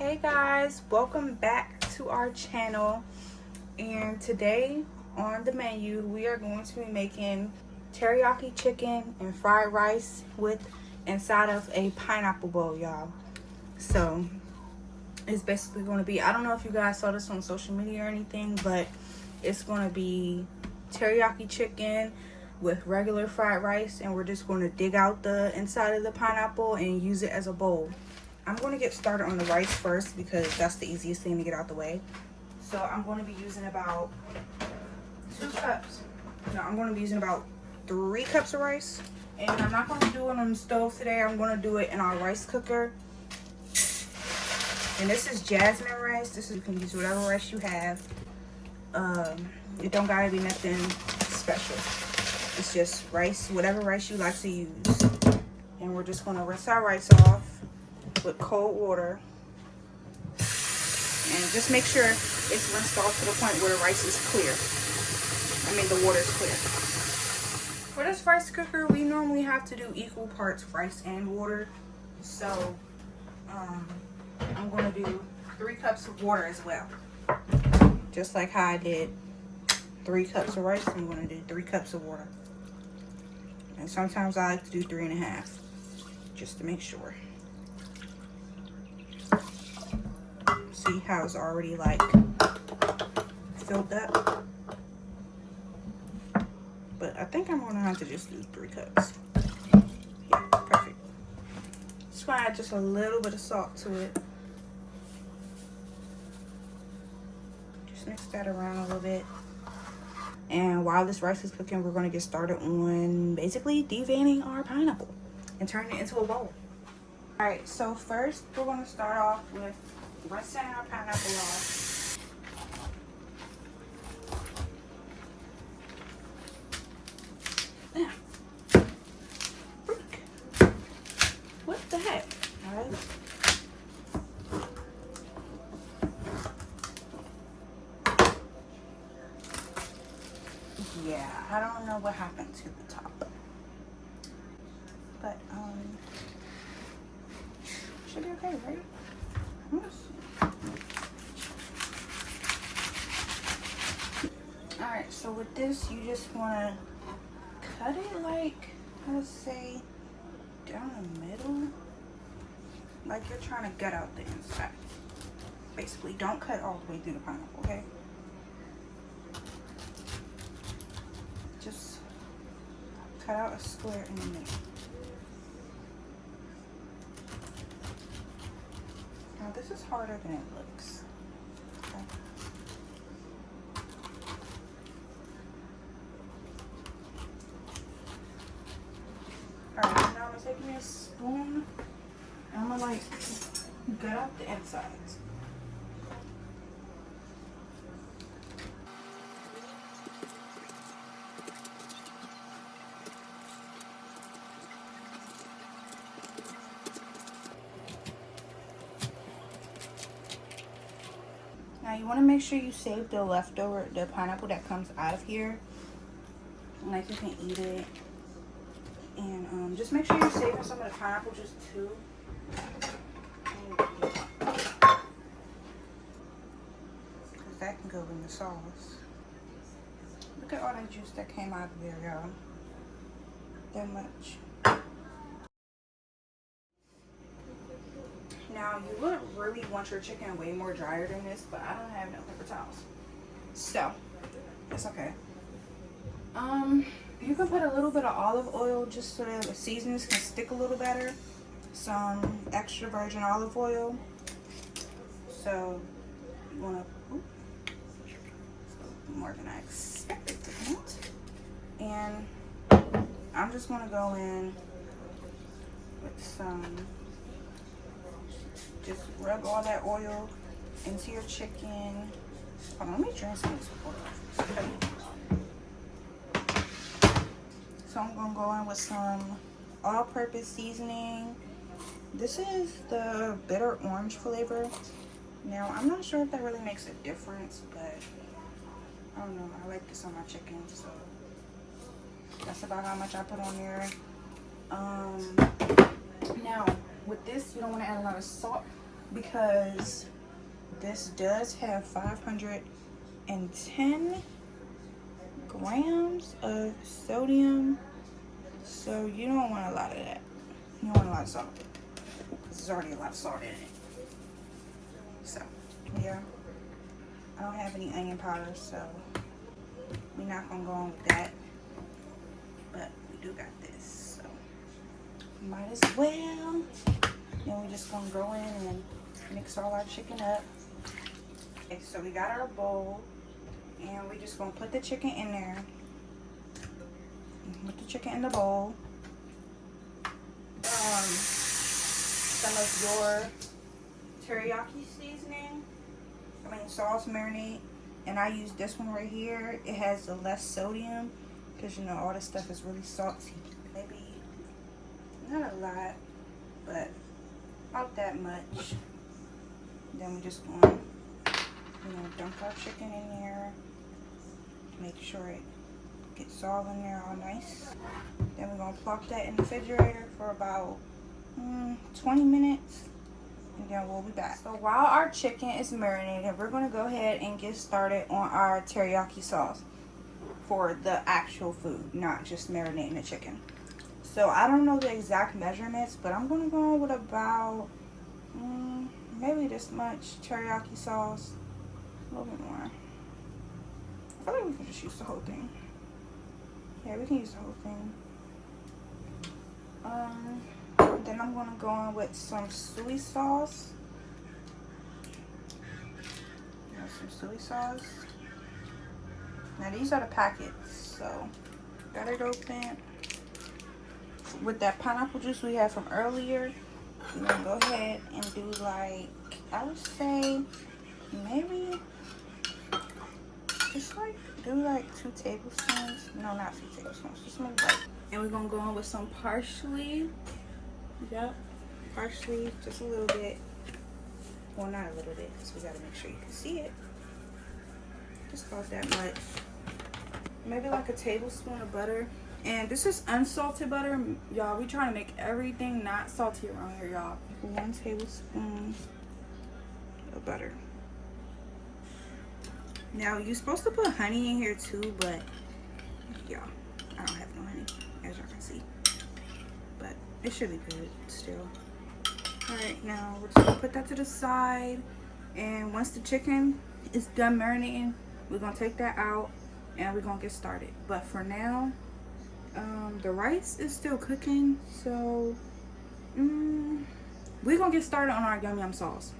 Hey guys, welcome back to our channel. And today on the menu we are going to be making teriyaki chicken and fried rice with inside of a pineapple bowl, y'all. So it's basically going to be, I don't know if you guys saw this on social media or anything, but it's going to be teriyaki chicken with regular fried rice, and we're just going to dig out the inside of the pineapple and use it as a bowl. I'm going to get started on the rice first because that's the easiest thing to get out the way. So I'm going to be using about 2 cups. No, I'm going to be using about 3 cups of rice. And I'm not going to do it on the stove today. I'm going to do it in our rice cooker. And this is jasmine rice. You can use whatever rice you have. It don't gotta be nothing special. It's just rice, whatever rice you like to use. And we're just gonna rinse our rice off with cold water. And just make sure it's rinsed off to the point where the rice is clear. The water is clear. For this rice cooker, we normally have to do equal parts rice and water. So, I'm gonna do 3 cups of water as well. Just like how I did 3 cups of rice, I'm gonna do 3 cups of water. And sometimes I like to do 3.5, just to make sure. See how it's already like filled up? But I think I'm gonna have to just do 3 cups. Yeah, perfect. Just gonna add just a little bit of salt to it. Just mix that around a little bit. And while this rice is cooking, we're going to get started on basically deveining our pineapple and turning it into a bowl. Alright, so first we're going to start off with rinsing our pineapple off. Yeah. Freak. What the heck? Alright. Yeah, I don't know what happened to the top, but should be okay, right? All right, so with this, you just want to cut it like, I would say, down the middle, like you're trying to gut out the inside. Basically, don't cut all the way through the pineapple, okay? Just cut out a square in the middle. Now this is harder than it looks. Okay. Alright, now I'm gonna take me a spoon and I'm gonna like gut out the insides. Now you want to make sure you save the leftover, the pineapple that comes out of here. Like you can eat it. And just make sure you're saving some of the pineapple juice too. Because that can go in the sauce. Look at all that juice that came out of there, y'all. That much. Now, you would really want your chicken way more drier than this, but I don't have no paper towels. So, it's okay. You can put a little bit of olive oil just so that the seasonings can stick a little better. Some extra virgin olive oil. So, you want to, more than I expected to come out. And I'm just going to go in with some, just rub all that oil into your chicken. Hold on, let me drain some of this oil. So I'm gonna go in with some all-purpose seasoning. This is the bitter orange flavor. Now, I'm not sure if that really makes a difference, but I don't know. I like this on my chicken, so that's about how much I put on there. Now, with this, you don't want to add a lot of salt because this does have 510 grams of sodium, so you don't want a lot of that. You don't want a lot of salt because there's already a lot of salt in it. So yeah, I don't have any onion powder, so we're not gonna go on with that, but we do got this, so might as well. Then we're just gonna go in and mix all our chicken up. Okay, so we got our bowl, and we're just gonna put the chicken in there. Put the chicken in the bowl. Some of your teriyaki seasoning, sauce marinade, and I use this one right here. It has the less sodium because you know all this stuff is really salty. Maybe not a lot, but about that much. Then we're just going, dunk our chicken in there. Make sure it gets all in there all nice. Then we're gonna plop that in the refrigerator for about 20 minutes. And then we'll be back. So while our chicken is marinated, we're going to go ahead and get started on our teriyaki sauce for the actual food, not just marinating the chicken. So I don't know the exact measurements, but I'm going to go with about maybe this much teriyaki sauce, a little bit more. I feel like we can just use the whole thing. Yeah, we can use the whole thing. Then I'm going to go in with some soy sauce. Some soy sauce. Now these are the packets, so got it open. With that pineapple juice we had from earlier, we're going to go ahead and do like, I would say maybe just like do like 2 tablespoons. No, not 2 tablespoons. Just maybe like. And we're going to go in with some parsley. Yep, parsley, just a little bit. Well, not a little bit, because we got to make sure you can see it. Just about that much. Maybe like a tablespoon of butter. And this is unsalted butter. Y'all, we trying to make everything not salty around here, y'all. 1 tablespoon of butter. Now, you're supposed to put honey in here too, but y'all, I don't have no honey, as y'all can see. But it should be good still. Alright, now we're just gonna put that to the side, and once the chicken is done marinating, we're gonna take that out and we're gonna get started. But for now, the rice is still cooking, so we're gonna get started on our yum yum sauce.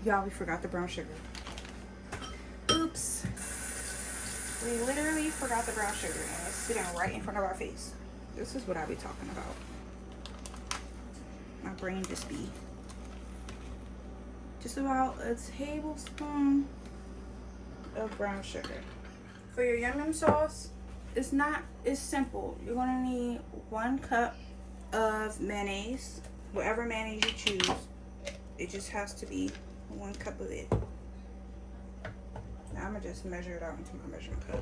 Y'all, we forgot the brown sugar. Oops. We literally forgot the brown sugar, and it's sitting right in front of our face. This is what I be talking about. My brain just be just about a tablespoon of brown sugar. For your yum yum sauce, it's simple. You're gonna need 1 cup of mayonnaise, whatever mayonnaise you choose. It just has to be 1 cup of it. Now I'm gonna just measure it out into my measuring cup.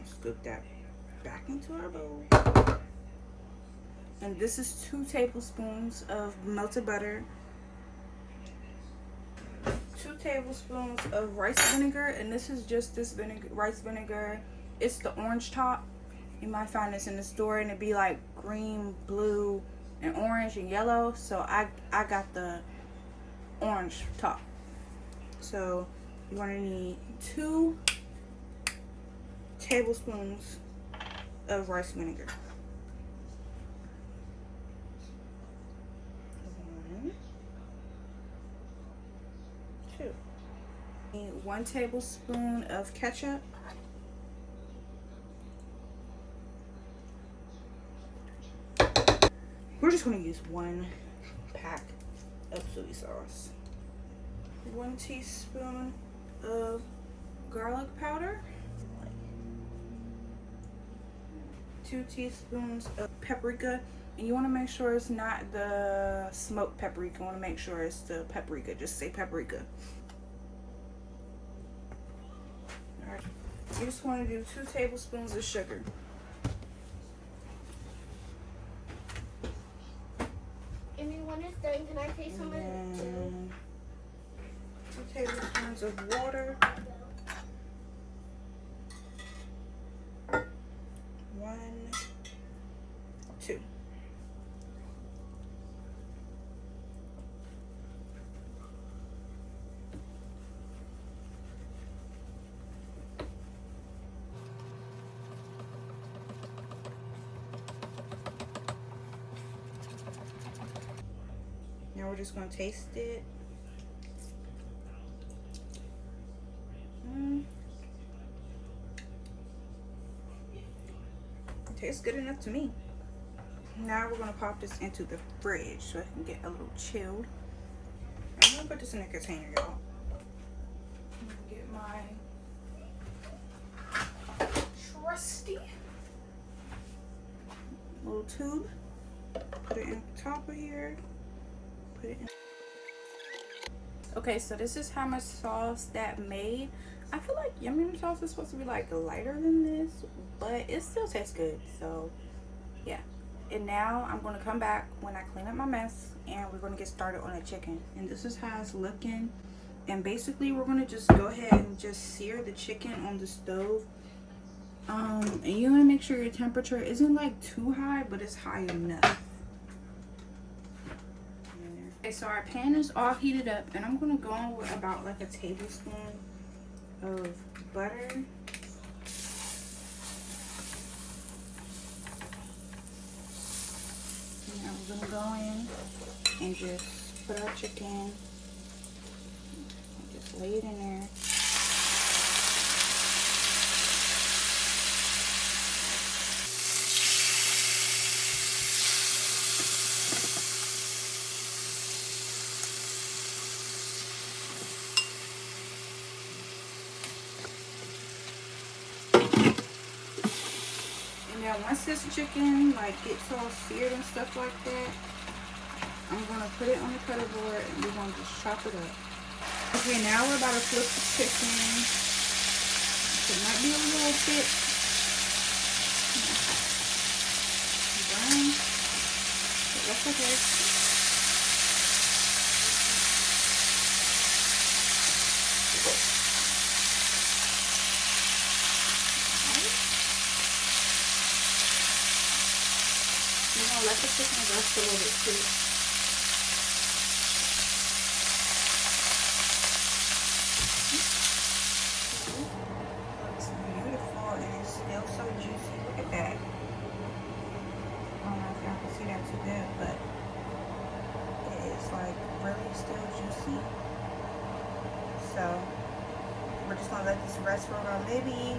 Scoop that back into our bowl. And this is 2 tablespoons of melted butter, 2 tablespoons of rice vinegar, and this is just this rice vinegar. It's the orange top. You might find this in the store, and it'd be like green, blue, and orange and yellow. So I got the orange top. So you're gonna need 2 tablespoons of rice vinegar. 1, 2. Need 1 tablespoon of ketchup. We're just going to use 1 pack of soy sauce. 1 teaspoon of garlic powder. 2 teaspoons of paprika. And you want to make sure it's not the smoked paprika. You want to make sure it's the paprika. Just say paprika. Alright. You just want to do 2 tablespoons of sugar. And then when it's done, can I taste some of it too? 2 tablespoons of water. 1, 2. Now we're just going to taste it. It tastes good enough to me. Now we're going to pop this into the fridge so it can get a little chilled. I'm going to put this in a container, y'all. I'm going to get my trusty little tube. Put it in the top of here. Put it in. Okay, so this is how much sauce that made. I feel like yum yum sauce is supposed to be like lighter than this, but it still tastes good. So yeah. And now I'm going to come back when I clean up my mess and we're going to get started on the chicken. And this is how it's looking. And basically we're going to just go ahead and just sear the chicken on the stove. And you want to make sure your temperature isn't like too high, but it's high enough. Okay, so our pan is all heated up, and I'm gonna go in with about like a tablespoon of butter. And now we're gonna go in and just put our chicken and just lay it in there. Now once this chicken like gets all seared and stuff like that, I'm gonna put it on the cutting board and we're gonna just chop it up. Okay, now we're about to flip the chicken. It might be a little bit brown, but that's okay. We're gonna let the chicken rest a little bit too. Looks beautiful and it's still so juicy. Look at that. I don't know if y'all can see that too good, but it is like really still juicy. So we're just gonna let this rest for about maybe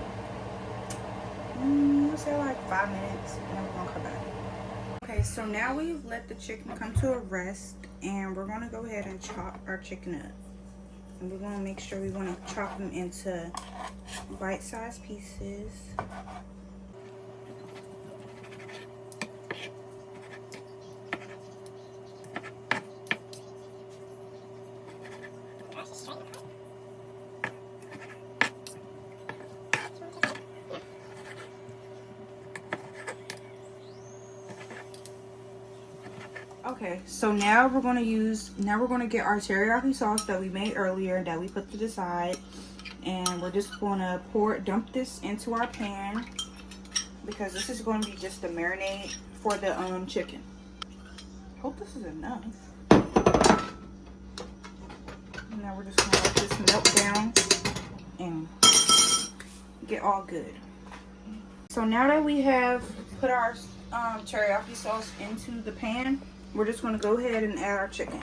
let's say like 5 minutes, and then we're gonna come back. Okay, so now we've let the chicken come to a rest, and we're gonna go ahead and chop our chicken up. And we're gonna make sure we wanna chop them into bite-sized pieces. Okay, so now we're gonna get our teriyaki sauce that we made earlier that we put to the side, and we're just gonna dump this into our pan because this is going to be just the marinade for the chicken. Hope this is enough. And now we're just gonna let this melt down and get all good. So now that we have put our teriyaki sauce into the pan, we're just going to go ahead and add our chicken.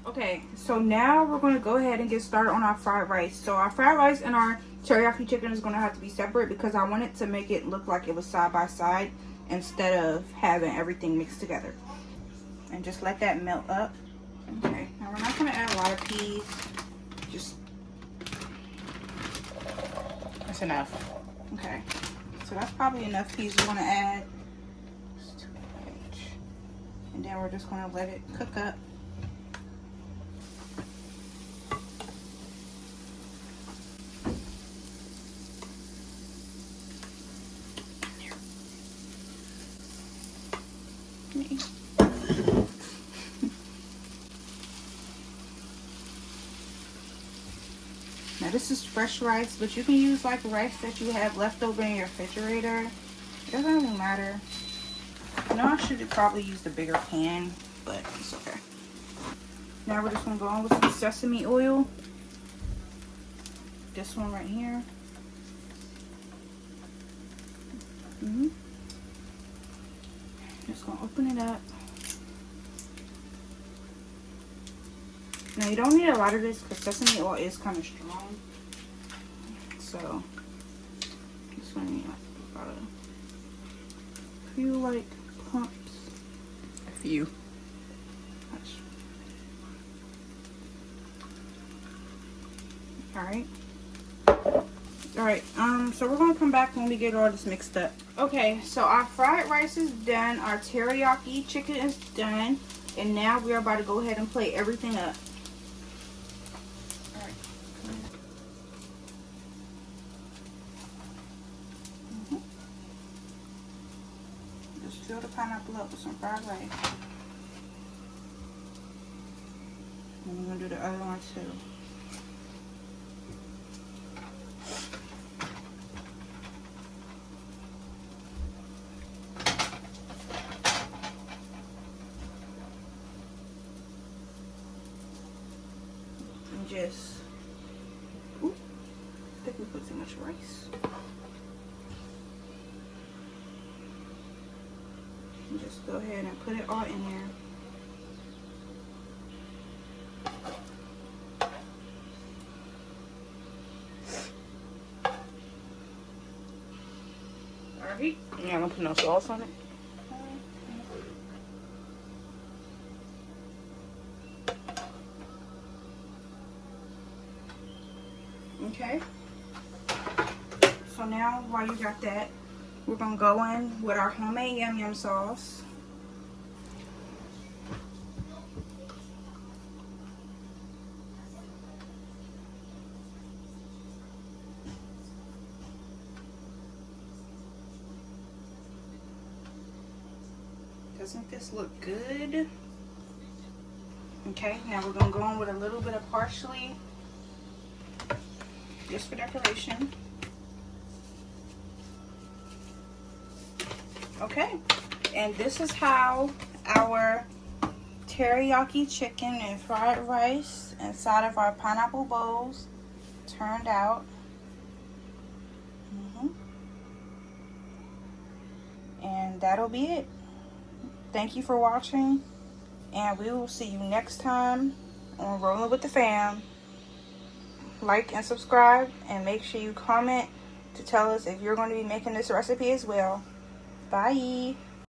Okay, so now we're going to go ahead and get started on our fried rice. So our fried rice and our teriyaki chicken is going to have to be separate because I wanted to make it look like it was side by side instead of having everything mixed together. and just let that melt up. Okay, now we're not gonna add a lot of peas. Just, that's enough. Okay, so that's probably enough peas we're gonna add. And then we're just gonna let it cook up. Now this is fresh rice, but you can use like rice that you have left over in your refrigerator. It doesn't really matter. I know I should have probably used a bigger pan, but it's okay. Now we're just gonna go on with some sesame oil. This one right here. Just gonna open it up. Now you don't need a lot of this because sesame oil is kind of strong. So this one need about a few like pumps. A few. Alright. Alright, so we're gonna come back when we get all this mixed up. Okay, so our fried rice is done, our teriyaki chicken is done, and now we're about to go ahead and plate everything up. Alright. Just fill the pineapple up with some fried rice. And we're gonna do the other one too. Just, ooh, I think we put too much rice. And just go ahead and put it all in there. Alright, yeah, I'm gonna put no sauce on it. Okay, so now while you got that, we're gonna go in with our homemade yum yum sauce. Doesn't this look good? Okay, now we're gonna go in with a little bit of parsley. Just for decoration. Okay, and this is how our teriyaki chicken and fried rice inside of our pineapple bowls turned out. And that'll be it. Thank you for watching, and we will see you next time on Rolling with the Fam. Like and subscribe, and make sure you comment to tell us if you're going to be making this recipe as well. Bye.